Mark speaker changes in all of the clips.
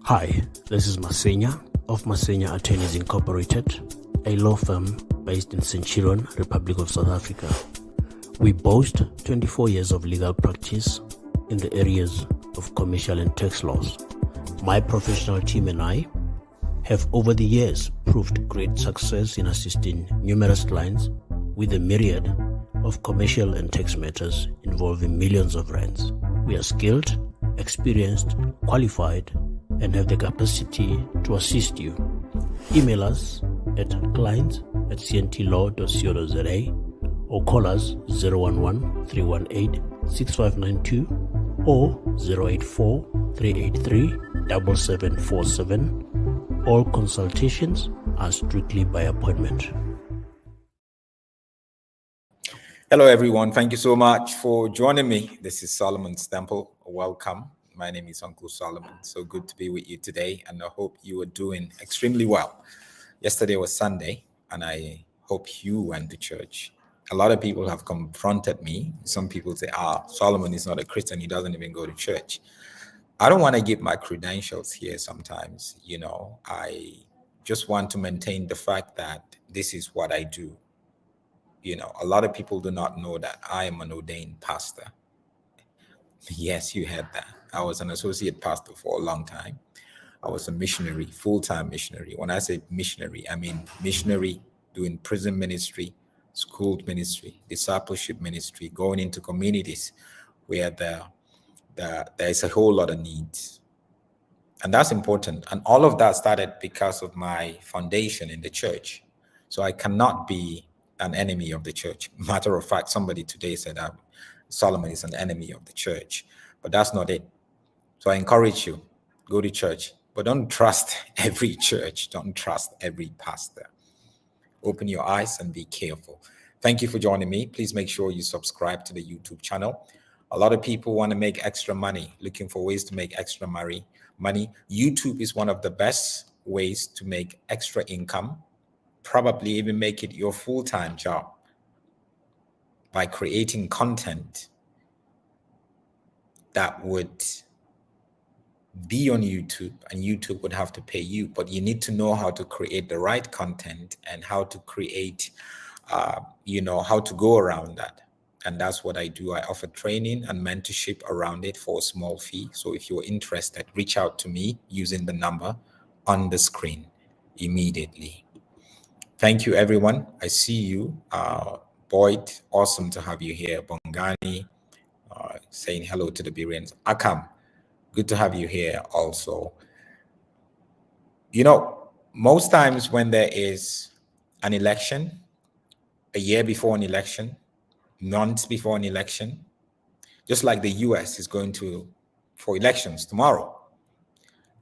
Speaker 1: Hi, this is Masenya of Masenya Attorneys Incorporated, a law firm based in Centurion, Republic of South Africa. We boast 24 years of legal practice in the areas of commercial and tax laws. My professional team and I have over the years proved great success in assisting numerous clients with a myriad of commercial and tax matters involving millions of rands. We are skilled, experienced, qualified, and have the capacity to assist you. Email us at clients@cntlaw.co.za or call us 011-318-6592 or 084-383-7747. All consultations are strictly by appointment.
Speaker 2: Hello, everyone. Thank you so much for joining me. This is Solomon Stemple. Welcome. My name is Uncle Solomon. So good to be with you today, and I hope you are doing extremely well. Yesterday was Sunday, and I hope you went to church. A lot of people have confronted me. Some people say, Solomon is not a Christian. He doesn't even go to church. I don't want to give my credentials here sometimes. I just want to maintain the fact that this is what I do. A lot of people do not know that I am an ordained pastor. Yes, you heard that. I was an associate pastor for a long time. I was a missionary, full-time missionary. When I say missionary, I mean missionary doing prison ministry, school ministry, discipleship ministry, going into communities where there is a whole lot of needs. And that's important. And all of that started because of my foundation in the church. So I cannot be an enemy of the church. Matter of fact, somebody today said that Solomon is an enemy of the church, but that's not it. So I encourage you, go to church, but don't trust every church. Don't trust every pastor. Open your eyes and be careful. Thank you for joining me. Please make sure you subscribe to the YouTube channel. A lot of people want to make extra money, looking for ways to make extra money. YouTube is one of the best ways to make extra income, probably even make it your full-time job by creating content that would be on YouTube, and YouTube would have to pay you, but you need to know how to create the right content and how to create, how to go around that. And that's what I do. I offer training and mentorship around it for a small fee. So if you're interested, reach out to me using the number on the screen immediately. Thank you, everyone. I see you. Boyd, awesome to have you here. Bongani, saying hello to the Birians. Akam, good to have you here also. Most times when there is an election, a year before an election, months before an election, just like the US is going for elections tomorrow.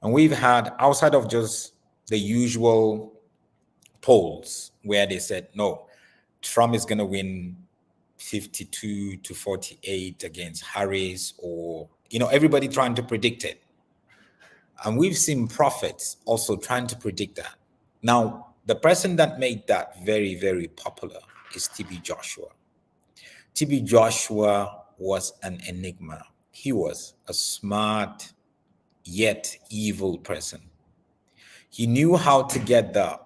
Speaker 2: And we've had, outside of just the usual polls where they said, no, Trump is going to win 52 to 48 against Harris, or, everybody trying to predict it. And we've seen prophets also trying to predict that. Now, the person that made that very, very popular is TB Joshua. TB Joshua was an enigma. He was a smart yet evil person. He knew how to get the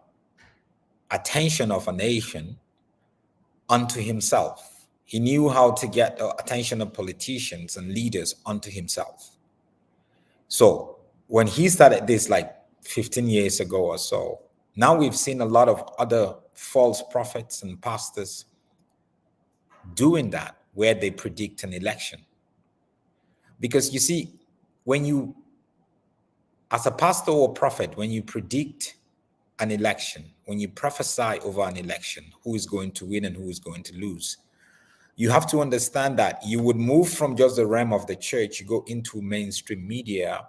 Speaker 2: attention of a nation unto himself. He knew how to get the attention of politicians and leaders unto himself. So when he started this like 15 years ago or so, now we've seen a lot of other false prophets and pastors doing that, where they predict an election. Because you see, when you, as a pastor or prophet, when you predict an election, when you prophesy over an election, who is going to win and who is going to lose, you have to understand that you would move from just the realm of the church, you go into mainstream media,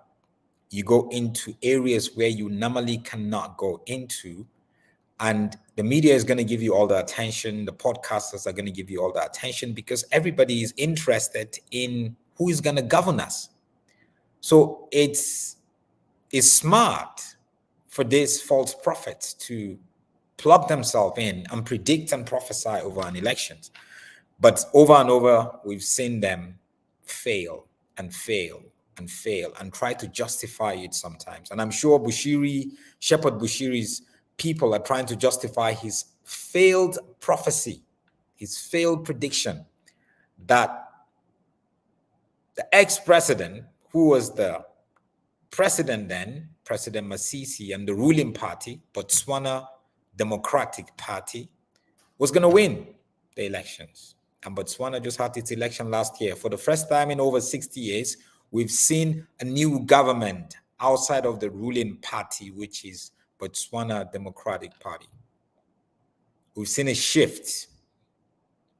Speaker 2: you go into areas where you normally cannot go into, and the media is going to give you all the attention, the podcasters are going to give you all the attention, because everybody is interested in who is going to govern us. So it's smart for these false prophets to plug themselves in and predict and prophesy over an election. But over and over, we've seen them fail and fail and fail and try to justify it sometimes. And I'm sure Shepherd Bushiri's people are trying to justify his failed prophecy, his failed prediction that the ex-president, who was the president then, President Masisi, and the ruling party, Botswana Democratic Party, was going to win the elections. And Botswana just had its election last year. For the first time in over 60 years, we've seen a new government outside of the ruling party, which is Botswana Democratic Party. We've seen a shift.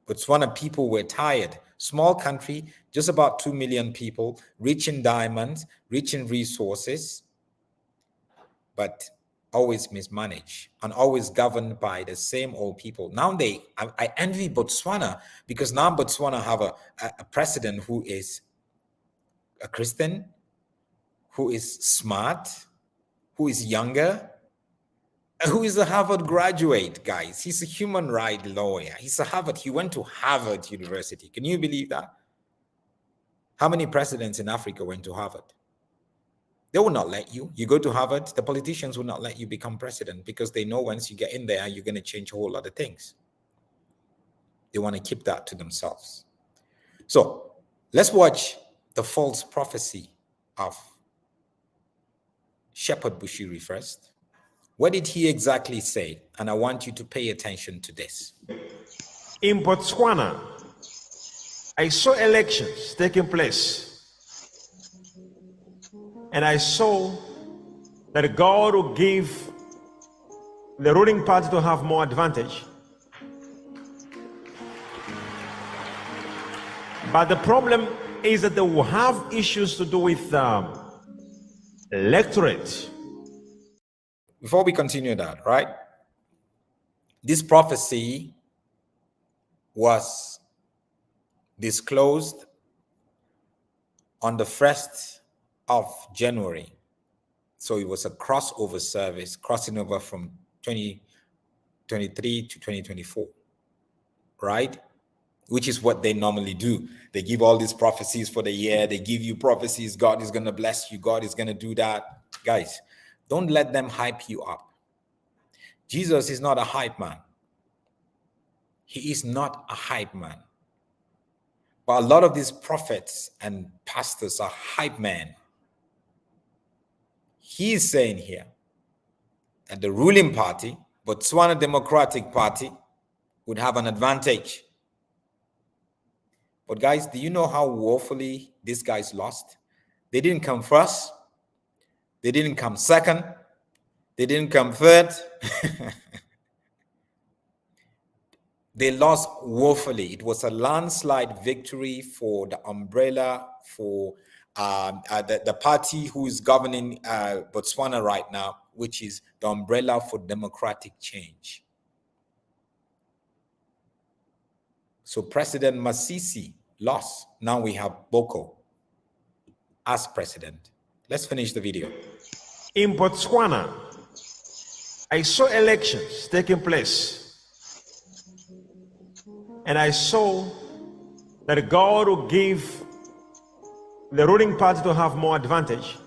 Speaker 2: Botswana people were tired. Small country, just about 2 million people, rich in diamonds, rich in resources, but always mismanaged and always governed by the same old people. Now I envy Botswana, because now Botswana have a president who is a Christian, who is smart, who is younger, who is a Harvard graduate, guys. He's a human rights lawyer. He went to Harvard University. Can you believe that? How many presidents in Africa went to Harvard? They will not let you. You go to Harvard, the politicians will not let you become president, because they know once you get in there, you're going to change a whole lot of things. They want to keep that to themselves. So let's watch the false prophecy of Shepherd Bushiri first. What did he exactly say? And I want you to pay attention to this.
Speaker 3: In Botswana, I saw elections taking place, and I saw that God will give the ruling party to have more advantage. But the problem is that they will have issues to do with electorate.
Speaker 2: Before we continue that, right? This prophecy was disclosed on the 1st of January. So it was a crossover service, crossing over from 2023 to 2024, right? Which is what they normally do. They give all these prophecies for the year. They give you prophecies. God is going to bless you. God is going to do that. Guys, don't let them hype you up. Jesus is not a hype man. He is not a hype man. But a lot of these prophets and pastors are hype men. He is saying here that the ruling party, Botswana Democratic Party, would have an advantage. But guys, do you know how woefully these guys lost? They didn't come first. They didn't come second. They didn't come third. They lost woefully. It was a landslide victory for the umbrella, for the party who is governing Botswana right now, which is the umbrella for democratic change. So President Masisi lost. Now we have Boko as president. Let's finish the video.
Speaker 3: In Botswana, I saw elections taking place, and I saw that God will give the ruling party to have more advantage.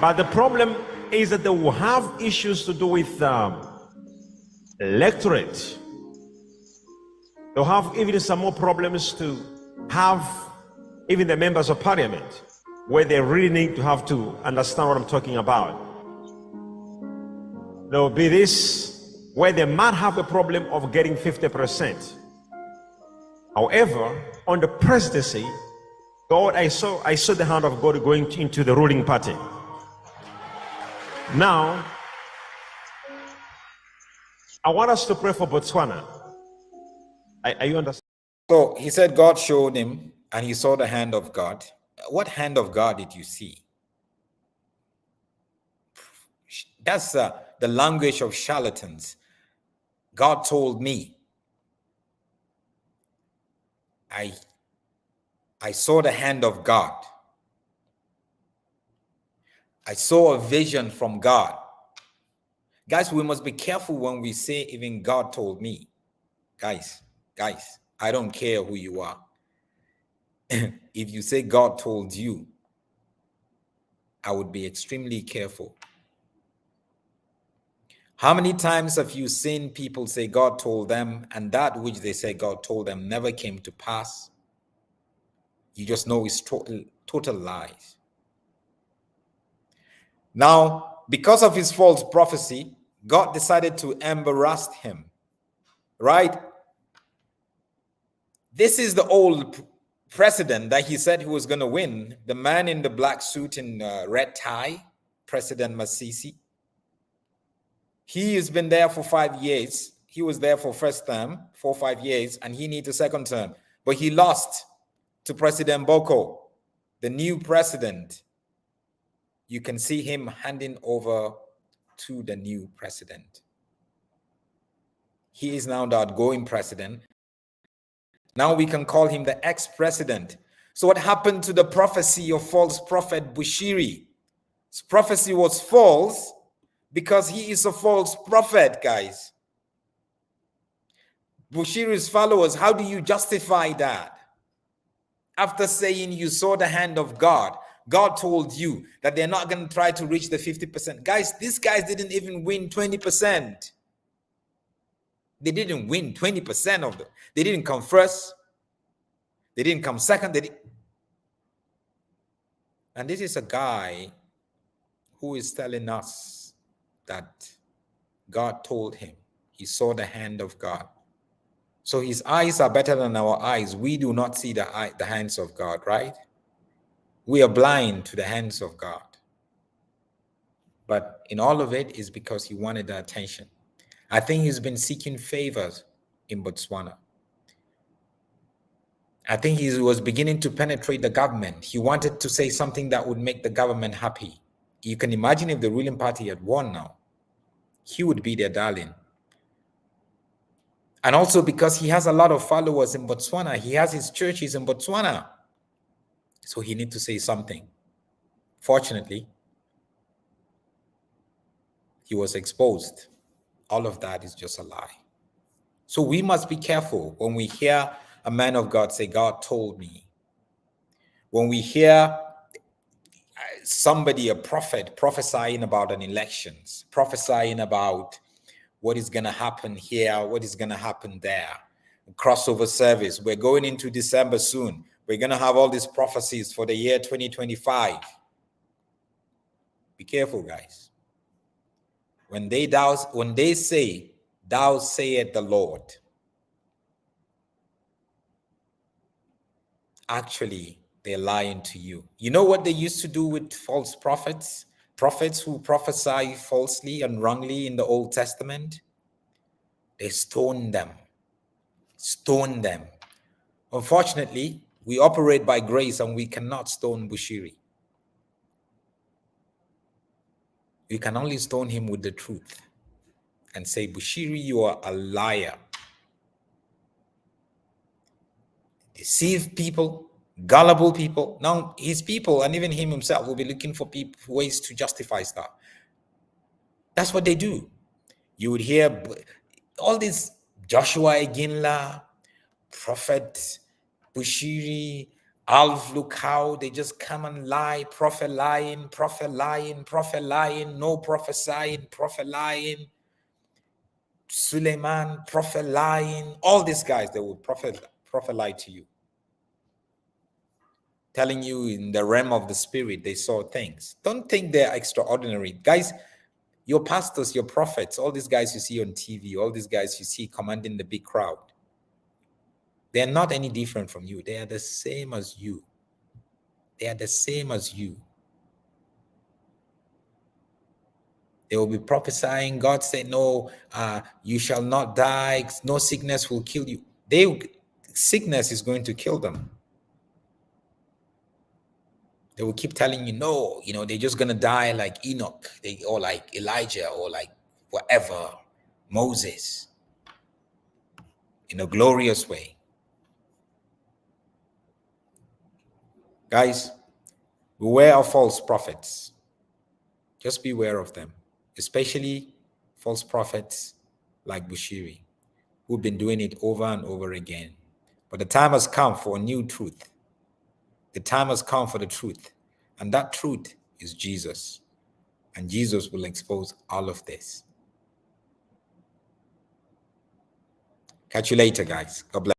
Speaker 3: But the problem is that they will have issues to do with electorate. They'll have even some more problems to have even the members of parliament, where they really need to have to understand what I'm talking about. There will be this, where they might have a problem of getting 50%. However, on the presidency, I saw the hand of God going into the ruling party. Now, I want us to pray for Botswana. Are you understand?
Speaker 2: So he said God showed him and he saw the hand of God. What hand of God did you see? That's the language of charlatans. God told me. I saw the hand of God. I saw a vision from God. Guys, we must be careful when we say even God told me. Guys, I don't care who you are. If you say God told you, I would be extremely careful. How many times have you seen people say God told them, and that which they say God told them never came to pass? You just know it's total lies. Now, because of his false prophecy, God decided to embarrass him, right? This is the old president that he said he was going to win, the man in the black suit and red tie, President Masisi. He has been there for 5 years. He was there for first term, 4 or 5 years, and he needs a second term. But he lost to President Boko, the new president. You can see him handing over to the new president. He is now the outgoing president. Now we can call him the ex-president. So what happened to the prophecy of false prophet Bushiri? His prophecy was false because he is a false prophet, guys. Bushiri's followers, how do you justify that? After saying you saw the hand of God, God told you that they're not going to try to reach the 50%. Guys, these guys didn't even win 20%. They didn't win 20% of them. They didn't come first. They didn't come second. And this is a guy who is telling us that God told him he saw the hand of God. So his eyes are better than our eyes. We do not see the hands of God, right? We are blind to the hands of God. But in all of it is because he wanted the attention. I think he's been seeking favors in Botswana. I think he was beginning to penetrate the government. He wanted to say something that would make the government happy. You can imagine if the ruling party had won now, he would be their darling. And also because he has a lot of followers in Botswana, he has his churches in Botswana. So he needs to say something. Fortunately, he was exposed. All of that is just a lie. So we must be careful when we hear a man of God say, God told me. When we hear somebody, a prophet, prophesying about an elections, prophesying about what is going to happen here, what is going to happen there, crossover service. We're going into December soon. We're going to have all these prophecies for the year 2025. Be careful, guys. When they say, thou sayest the Lord, actually, they're lying to you. You know what they used to do with false prophets? Prophets who prophesy falsely and wrongly in the Old Testament? They stoned them. Stone them. Unfortunately, we operate by grace and we cannot stone Bushiri. We can only stone him with the truth and say, Bushiri, you are a liar. Deceive people, gullible people. Now, his people and even him himself will be looking for ways to justify stuff. That's what they do. You would hear all this Joshua Eginla, Prophet Bushiri, Alf Lukau, they just come and lie, prophet lying, no prophesying, prophet lying, Suleiman, prophet lying, all these guys, they will prophet lie to you. Telling you in the realm of the spirit, they saw things. Don't think they're extraordinary. Guys, your pastors, your prophets, all these guys you see on TV, all these guys you see commanding the big crowd, they're not any different from you. They are the same as you. They are the same as you. They will be prophesying. God said, no, you shall not die. No sickness will kill you. Sickness is going to kill them. They will keep telling you, no, they're just going to die like Enoch, or like Elijah, or like whatever, Moses, in a glorious way. Guys, beware of false prophets. Just beware of them, especially false prophets like Bushiri, who've been doing it over and over again. But the time has come for a new truth. The time has come for the truth. And that truth is Jesus. And Jesus will expose all of this. Catch you later, guys. God bless.